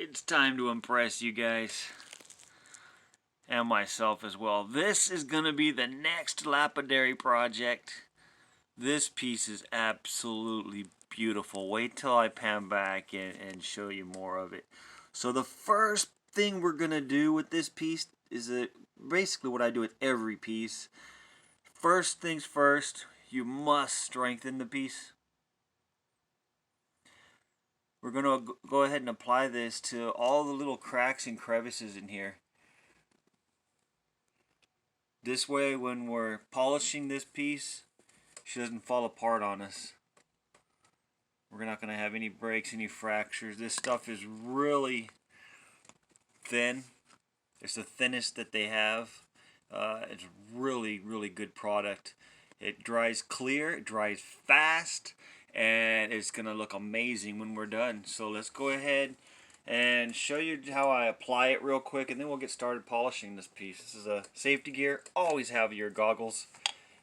It's time to impress you guys. And myself as well. This is going to be the next lapidary project. This piece is absolutely beautiful. Wait till I pan back and show you more of it. So the first thing we're going to do with this piece is basically what I do with every piece. First things first, you must strengthen the piece. We're going to go ahead and apply this to all the little cracks and crevices in here. This way, when we're polishing this piece, she doesn't fall apart on us. We're not going to have any breaks, any fractures. This stuff is really thin. It's the thinnest that they have. It's really, really good product. It dries clear, it dries fast, and it's going to look amazing when we're done. So let's go ahead and show you how I apply it real quick, and then we'll get started polishing this piece. This is a safety gear. Always have your goggles,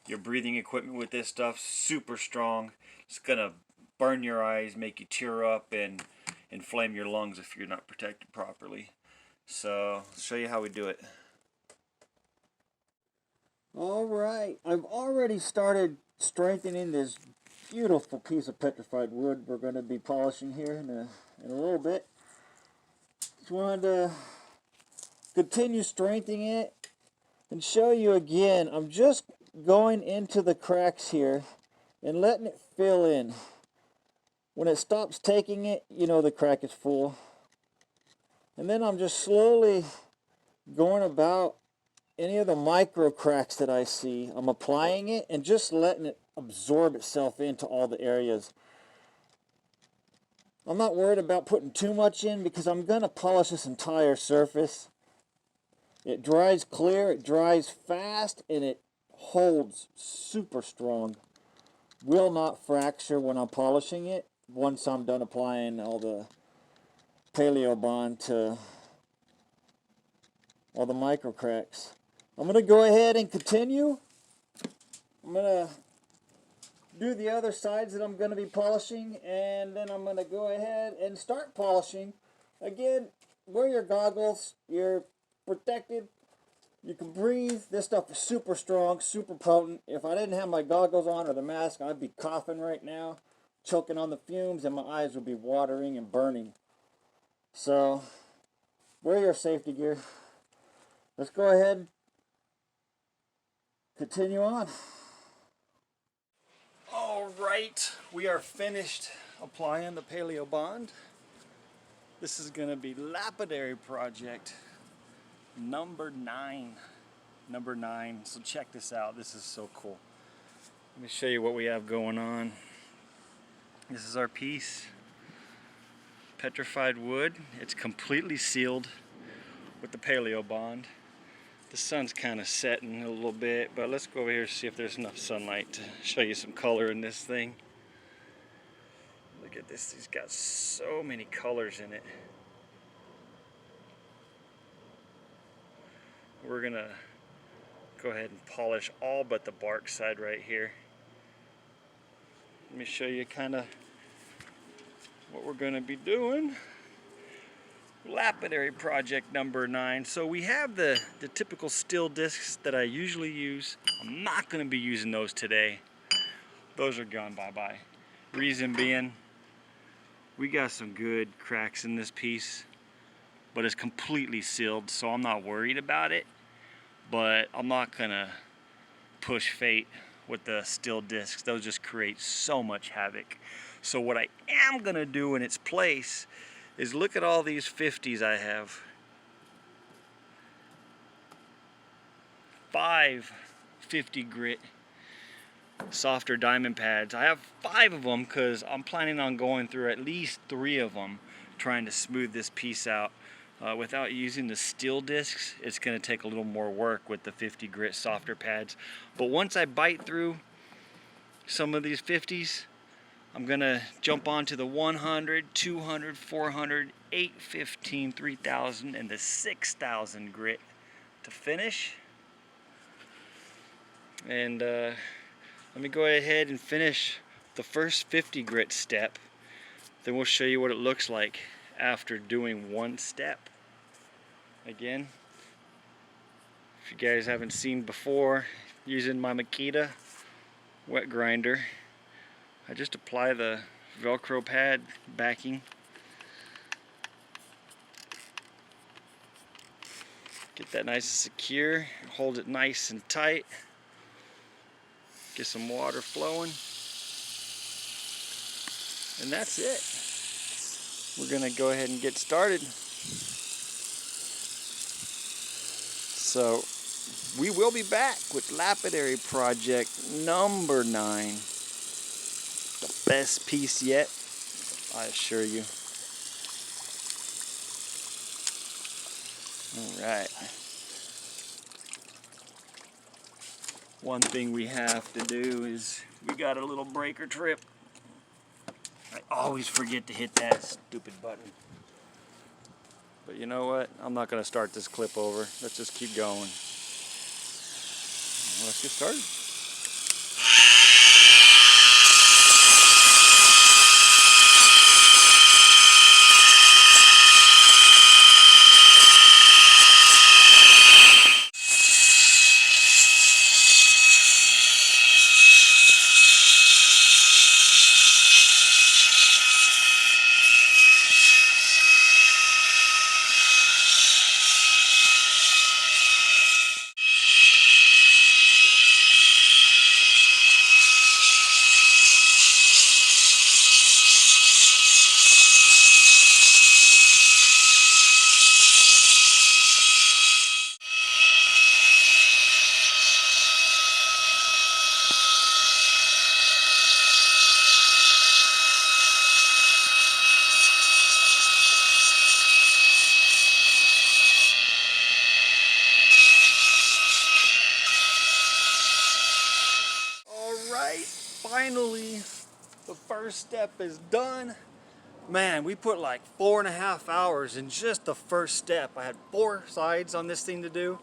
your breathing equipment with this stuff. Super strong. It's gonna burn your eyes, make you tear up, and inflame your lungs if you're not protected properly. So I'll show you how we do it. Alright, I've already started strengthening this beautiful piece of petrified wood we're going to be polishing here in a little bit. Just wanted to continue strengthening it and show you again. I'm just going into the cracks here and letting it fill in. When it stops taking it, you know the crack is full. And then I'm just slowly going about any of the micro cracks that I see. I'm applying it and just letting it absorb itself into all the areas. I'm not worried about putting too much in because I'm going to polish this entire surface. It dries clear, it dries fast, and it holds super strong. Will not fracture when I'm polishing it once I'm done applying all the paleo bond to all the micro cracks. I'm going to go ahead and continue. I'm going to do the other sides that I'm going to be polishing, and then I'm going to go ahead and start polishing. Again, wear your goggles, you're protected, you can breathe. This stuff is super strong, super potent. If I didn't have my goggles on or the mask, I'd be coughing right now, choking on the fumes, and my eyes would be watering and burning. So, wear your safety gear. Let's go ahead, continue on. Alright, we are finished applying the paleo bond. This is going to be lapidary project number 9. Number 9. So check this out. This is so cool. Let me show you what we have going on. This is our piece. Petrified wood. It's completely sealed with the paleo bond. The sun's kind of setting a little bit, but let's go over here and see if there's enough sunlight to show you some color in this thing. Look at this, he's got so many colors in it. We're gonna go ahead and polish all but the bark side right here. Let me show you kind of what we're gonna be doing. Lapidary project number 9. So we have the typical steel discs that I usually use. I'm not going to be using those today. Those are gone bye-bye. Reason being, we got some good cracks in this piece, but it's completely sealed, so I'm not worried about it. But I'm not going to push fate with the steel discs. Those just create so much havoc. So what I am going to do in its place is look at all these 50s I have. 5 50 grit softer diamond pads. I have 5 of them because I'm planning on going through at least 3 of them trying to smooth this piece out. Without using the steel discs, it's going to take a little more work with the 50 grit softer pads. But once I bite through some of these 50s, I'm going to jump onto the 100, 200, 400, 815, 3000, and the 6000 grit to finish. And let me go ahead and finish the first 50 grit step. Then we'll show you what it looks like after doing one step. Again, if you guys haven't seen before, using my MAKITA wet grinder, I just apply the Velcro pad backing. Get that nice and secure, hold it nice and tight, get some water flowing, and that's it. We're gonna go ahead and get started. So we will be back with Lapidary project number 9. The best piece yet, I assure you. Alright. One thing we have to do is we got a little breaker trip. I always forget to hit that stupid button. But you know what? I'm not going to start this clip over. Let's just keep going. Let's get started. Finally, the first step is done. Man, we put like 4.5 hours in just the first step. I had 4 sides on this thing to do,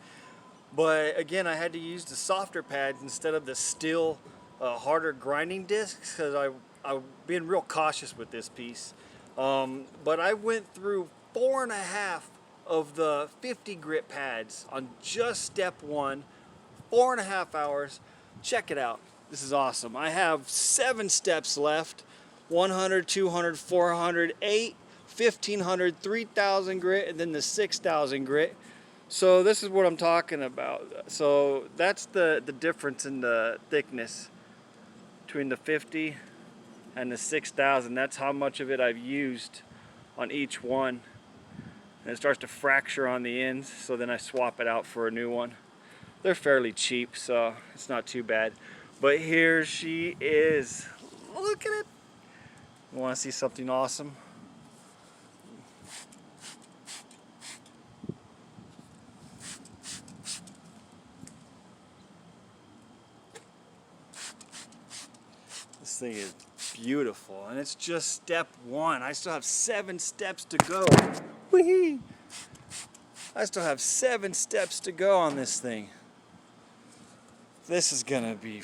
but again, I had to use the softer pads instead of the steel, harder grinding discs because I'm being real cautious with this piece. But I went through 4.5 of the 50 grit pads on just step 1, 4.5 hours. Check it out. This is awesome. I have 7 steps left. 100, 200, 400, 8, 1500, 3000 grit, and then the 6000 grit. So this is what I'm talking about. So that's the difference in the thickness between the 50 and the 6000. That's how much of it I've used on each one. And it starts to fracture on the ends, so then I swap it out for a new one. They're fairly cheap, so it's not too bad. But here she is. Look at it. You want to see something awesome? This thing is beautiful, and it's just step 1. I still have 7 steps to go. Whee! I still have 7 steps to go on this thing. This is gonna be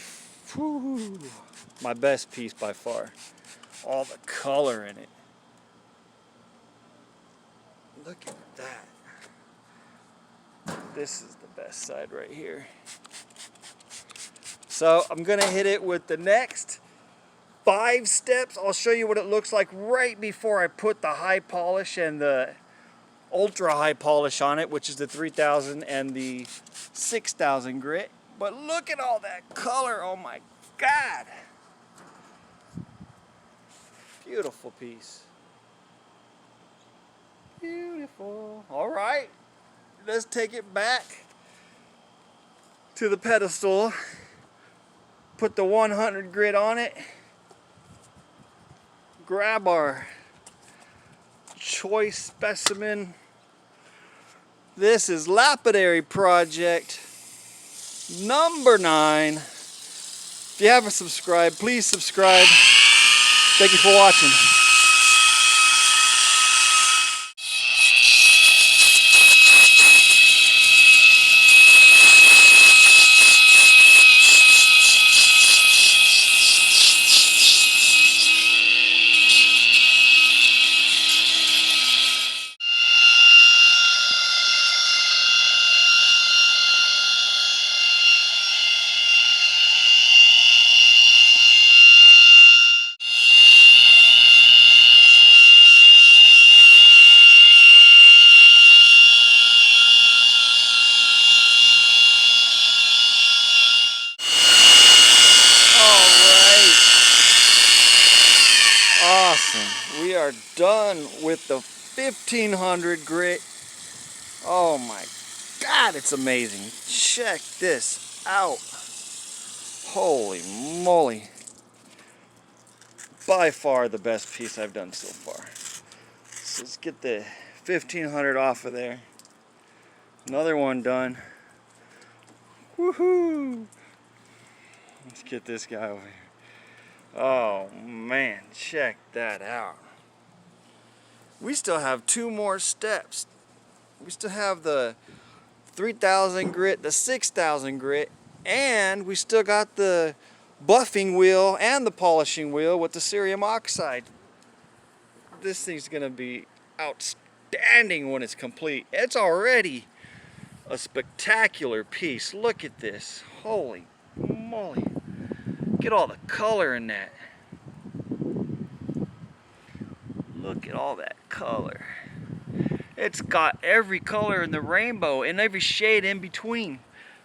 my best piece by far. All the color in it. Look at that. This is the best side right here. So I'm gonna hit it with the next 5 steps. I'll show you what it looks like right before I put the high polish and the ultra high polish on it, which is the 3000 and the 6000 grit. But look at all that color. Oh my God. Beautiful piece. Beautiful. All right. Let's take it back to the pedestal. Put the 100 grit on it. Grab our choice specimen. This is Lapidary project number 9. If you haven't subscribed, please subscribe. Thank you for watching. awesome. We are done with the 1500 grit. Oh my God, it's amazing. Check this out. Holy moly. By far the best piece I've done so far. So let's get the 1500 off of there. Another one done. Woohoo! Let's get this guy over here. Oh man, check that out. We still have 2 more steps. We still have the 3000 grit, the 6000 grit, and we still got the buffing wheel and the polishing wheel with the cerium oxide. This thing's gonna be outstanding when it's complete. It's already a spectacular piece. Look at this. Holy moly. Get all the color in that. Look at all that color. It's got every color in the rainbow and every shade in between.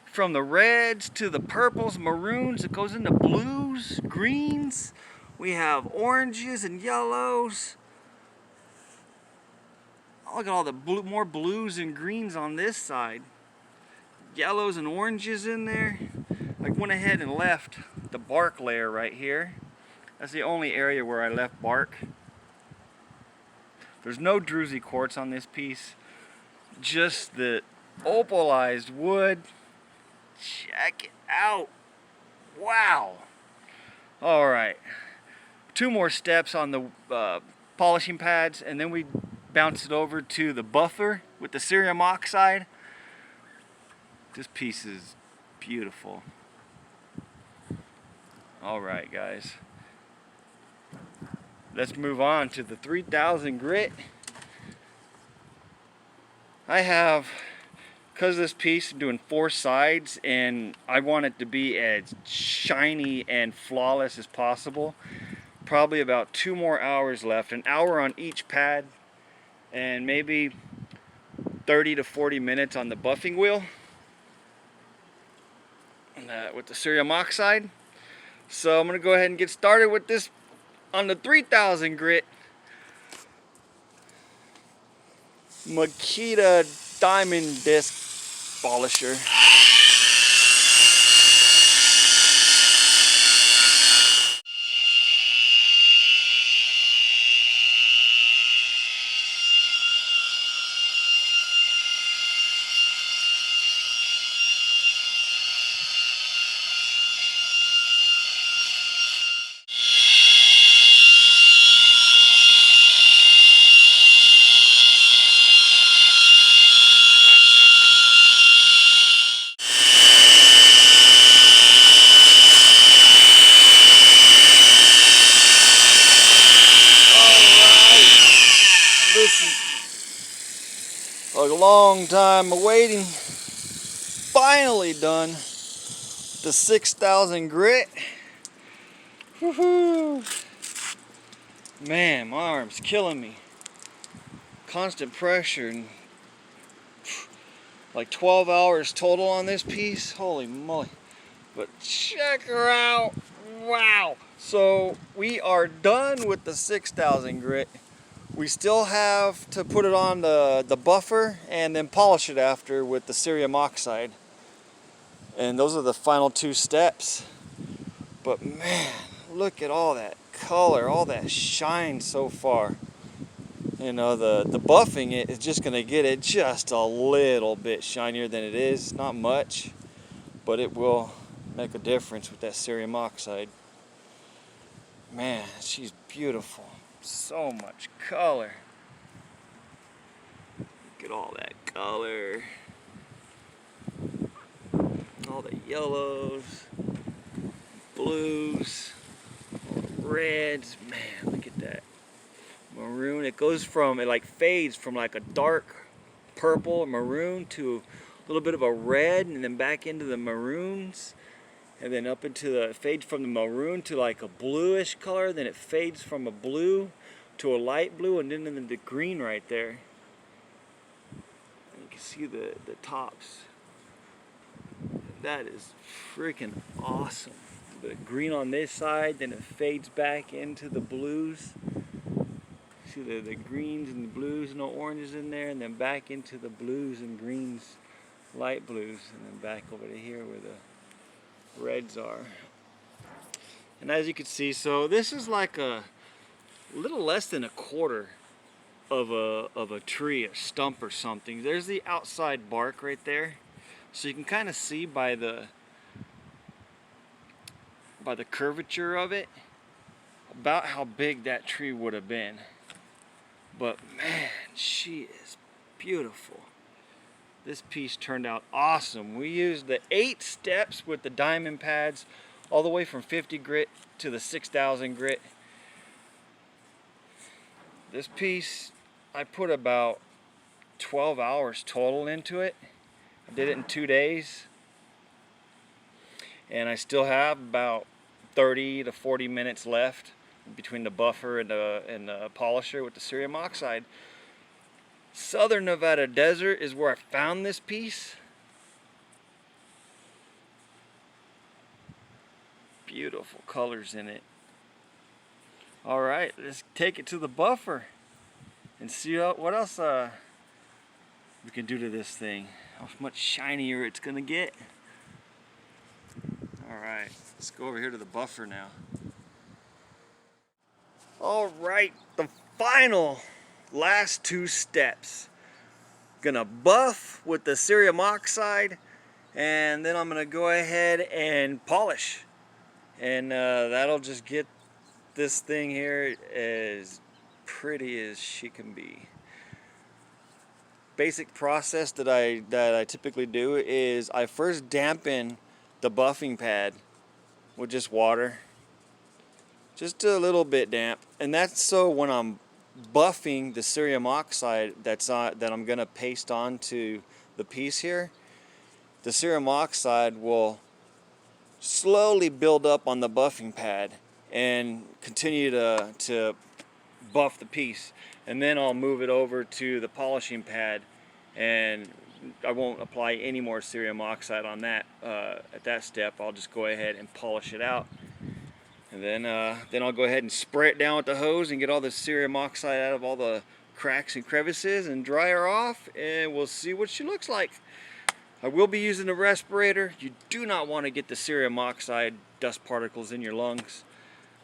From the reds to the purples, maroons, it goes into blues, greens. We have oranges and yellows. Look at all the more blues and greens on this side. Yellows and oranges in there. I went ahead and left the bark layer right here. That's the only area where I left bark. There's no druzy quartz on this piece. Just the opalized wood. Check it out. Wow. Alright. 2 more steps on the polishing pads, and then we bounce it over to the buffer with the cerium oxide. This piece is beautiful. Alright guys. Let's move on to the 3000 grit. I have, because this piece I'm doing 4 sides and I want it to be as shiny and flawless as possible. Probably about 2 more hours left, an hour on each pad and maybe 30 to 40 minutes on the buffing wheel with the cerium oxide. So I'm going to go ahead and get started with this on the 3000 grit MAKITA diamond disc polisher. A long time awaiting, finally done. The 6000 grit. Woohoo! Man, my arm's killing me. Constant pressure and like 12 hours total on this piece. Holy moly. But check her out. Wow. So we are done with the 6000 grit. We still have to put it on the buffer and then polish it after with the cerium oxide. And those are the final 2 steps. But man, look at all that color, all that shine so far. You know, the buffing it is just going to get it just a little bit shinier than it is. Not much, but it will make a difference with that cerium oxide. Man, she's beautiful. So much color. Look at all that color. All the yellows, blues, all the reds. Man, look at that. Maroon. It goes from, it like fades from like a dark purple maroon to a little bit of a red and then back into the maroons. And then up into the, it fades from the maroon to like a bluish color, then it fades from a blue to a light blue, and then in the green right there. You can see the tops. That is freaking awesome. The green on this side, then it fades back into the blues. See the greens and the blues, no oranges in there, and then back into the blues and greens, light blues, and then back over to here where the reds are. And as you can see, so this is like a little less than a quarter of a tree, a stump or something. There's the outside bark right there, so you can kind of see by the curvature of it about how big that tree would have been. But man, she is beautiful. This piece turned out awesome. We used the 8 steps with the diamond pads all the way from 50 grit to the 6,000 grit. This piece, I put about 12 hours total into it. I did it in 2 days. And I still have about 30 to 40 minutes left between the buffer and the polisher with the cerium oxide. Southern Nevada desert is where I found this piece. Beautiful colors in it. Alright, let's take it to the buffer and see what else we can do to this thing. How much shinier it's gonna get. Alright, let's go over here to the buffer now. Alright, the final last 2 steps. Gonna buff with the cerium oxide, and then I'm gonna go ahead and polish. And that'll just get this thing here as pretty as she can be. Basic process that I typically do is I first dampen the buffing pad with just water, just a little bit damp, and that's so when I'm buffing the cerium oxide that I'm gonna paste onto the piece here, the cerium oxide will slowly build up on the buffing pad and continue to buff the piece, and then I'll move it over to the polishing pad, and I won't apply any more cerium oxide on that at that step. I'll just go ahead and polish it out, and then I'll go ahead and spray it down with the hose and get all the cerium oxide out of all the cracks and crevices and dry her off, and we'll see what she looks like. I will be using a respirator. You do not want to get the cerium oxide dust particles in your lungs.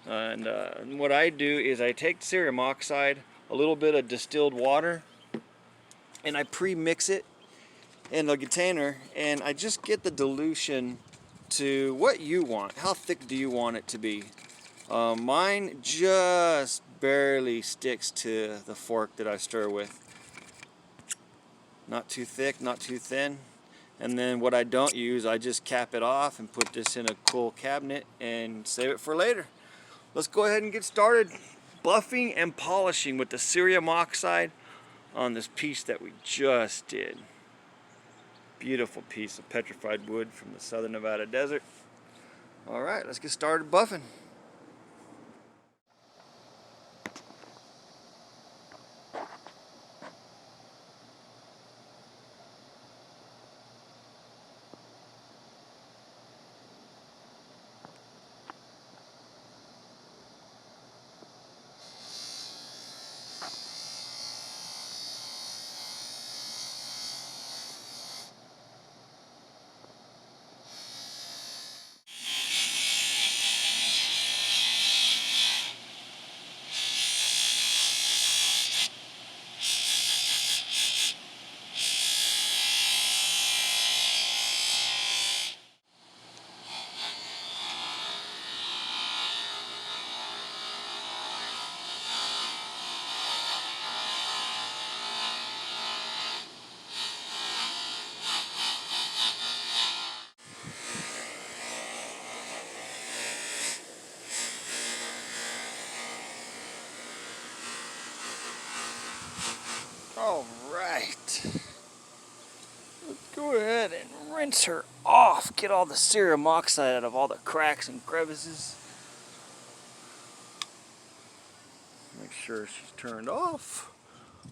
And what I do is I take cerium oxide, a little bit of distilled water, and I pre-mix it in a container, and I just get the dilution to what you want. How thick do you want it to be? Mine just barely sticks to the fork that I stir with. Not too thick, not too thin. And then what I don't use, I just cap it off and put this in a cool cabinet and save it for later. Let's go ahead and get started buffing and polishing with the cerium oxide on this piece that we just did. Beautiful piece of petrified wood from the Southern Nevada desert. Alright, let's get started buffing. Alright, let's go ahead and rinse her off, get all the cerium oxide out of all the cracks and crevices. Make sure she's turned off.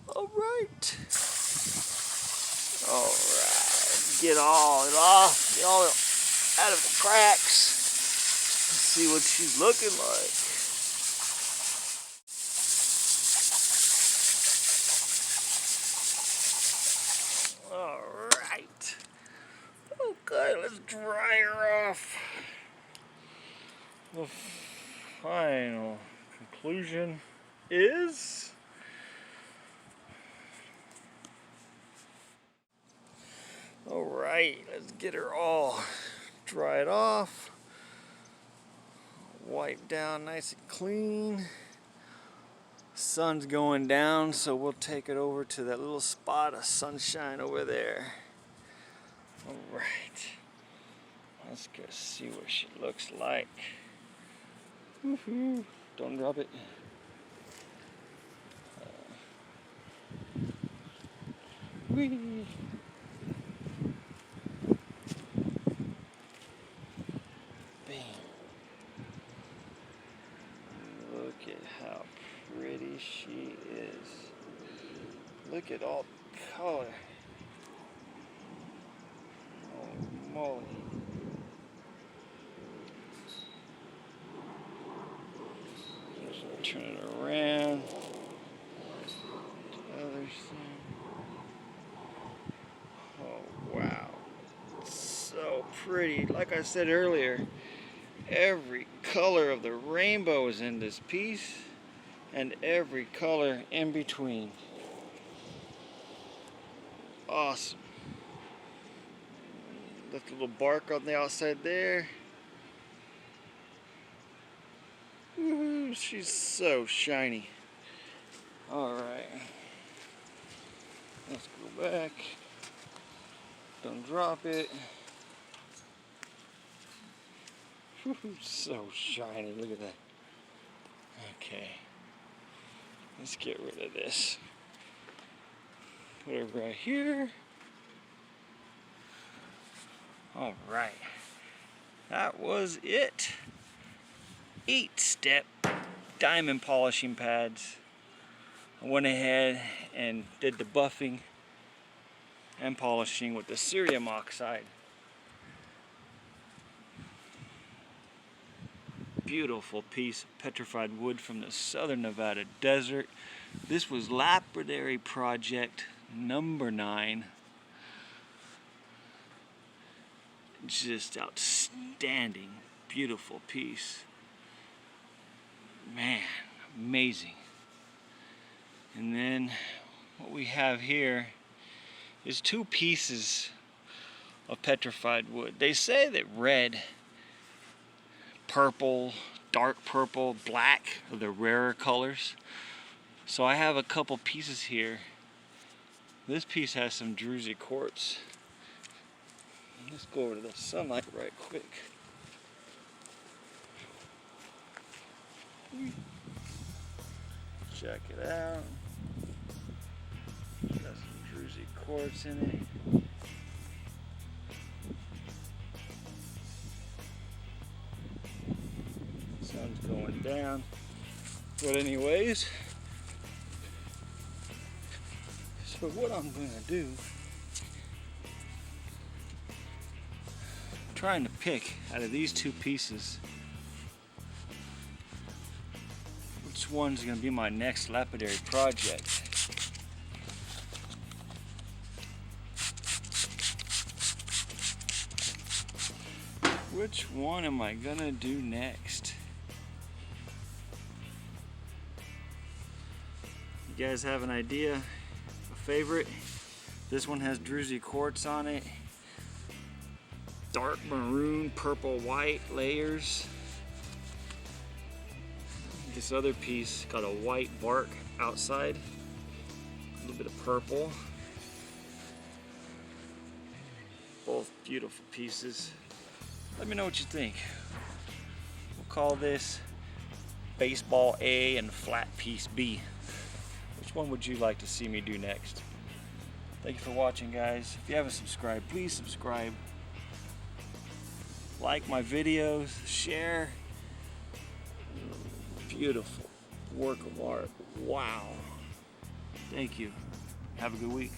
Alright. Alright, get all it off, get all it out of the cracks. Let's see what she's looking like. let's dry her off. The final conclusion is alright, let's get her all dried off. Wipe down nice and clean. Sun's going down, so we'll take it over to that little spot of sunshine over there. Alright, let's go see what she looks like. Woohoo! Don't drop it. Whee! Bam! Look at how pretty she is. Look at all the color. Oh moly. Just turn it around. The other side. Oh wow. So pretty. Like I said earlier, every color of the rainbow is in this piece, and every color in between. Awesome. Left a little bark on the outside there. Woohoo, she's so shiny. Alright. Let's go back. Don't drop it. So shiny, look at that. Okay, let's get rid of this. Put it right here. All right, that was it. 8-step diamond polishing pads. I went ahead and did the buffing and polishing with the CERIUM oxide. Beautiful piece of petrified wood from the southern Nevada desert. This was Lapidary project number 9. Just outstanding, beautiful piece. Man, amazing. And then what we have here is 2 pieces of petrified wood. They say that red, purple, dark purple, black are the rarer colors. So I have a couple pieces here. This piece has some druzy quartz. Let's go over to the sunlight right quick. Check it out. Got some druzy quartz in it. Sun's going down. But anyways, so what I'm going to do, I'm trying to pick out of these 2 pieces which one's going to be my next lapidary project. Which one am I going to do next? You guys have an idea? A favorite? This one has druzy quartz on it. Dark maroon, purple, white layers. This other piece got a white bark outside. A little bit of purple. Both beautiful pieces. Let me know what you think. We'll call this baseball A and flat piece B. Which one would you like to see me do next? Thank you for watching, guys. If you haven't subscribed, please subscribe. Like my videos, share. Beautiful work of art. Wow. Thank you. Have a good week.